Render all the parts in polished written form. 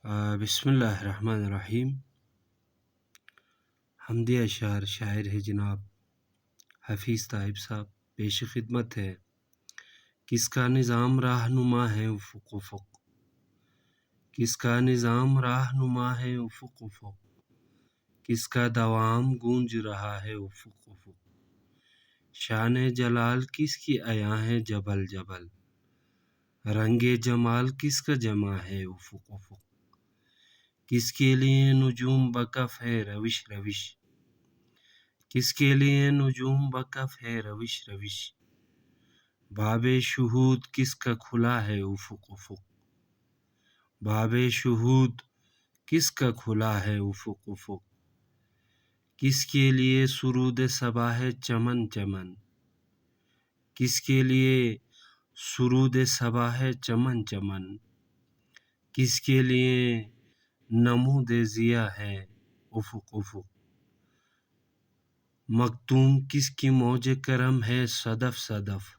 بسم اللہ الرحمن الرحیم۔ حمدیہ اشعار شاعر ہے جناب حفیظ طائب صاحب، پیش خدمت ہے۔ کس کا نظام رہنما ہے افق افق، کس کا نظام رہنما ہے افق افق، کس کا دوام گونج رہا ہے افق افق، شان جلال کس کی عیاں ہے جبل جبل، رنگ جمال کس کا جمع ہے افق افق، کس کے لیے نجوم بکف ہے روش روش، کس کے لیے نجوم بکف ہے روش روش، باب شہود کس کا کھلا ہے افق افق، باب شہود کس کا کھلا ہے افق افق، کس کے لیے سرود صبا ہے چمن چمن، کس کے لیے سرود صبا ہے چمن چمن، کس کے لیے نمود ضیا ہے افق افق، مختوم کس کی موج کرم ہے صدف صدف،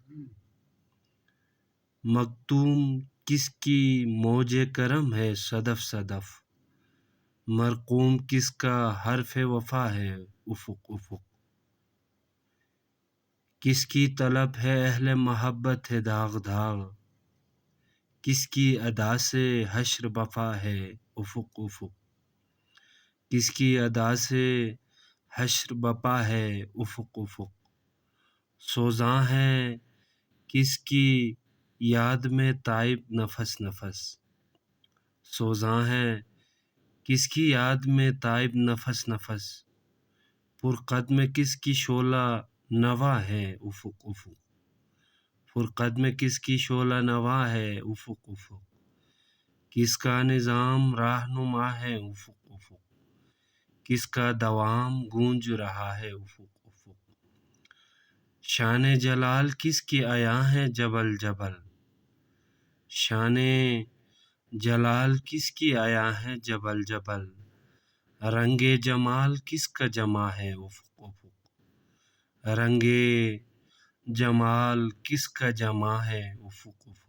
مختوم کس کی موج کرم ہے صدف صدف، مرقوم کس کا حرف وفا ہے افق افق، کس کی طلب ہے اہل محبت ہے داغ داغ، کس کی ادا سے حشر بپا ہے افق افق، کس کی ادا سے حشر بپا ہے افق افق، سوزاں ہے کس کی یاد میں تائب نفس نفس، سوزاں ہے کس کی یاد میں تائب نفس نفس، پرقدم کس کی شعلہ نوا ہے افق افق، پرقدم کس کی شعلہ نوا ہے افق افق، کس کا نظام رہنما ہے افق افق، کس کا دوام گونج رہا ہے افق افق، شان جلال کس کی عیاں ہے جبل جبل، شان جلال کس کی عیاں ہے جبل جبل، رنگ جمال کس کا جمع ہے افق افق، رنگ جمال کس کا جمع ہے افق افق۔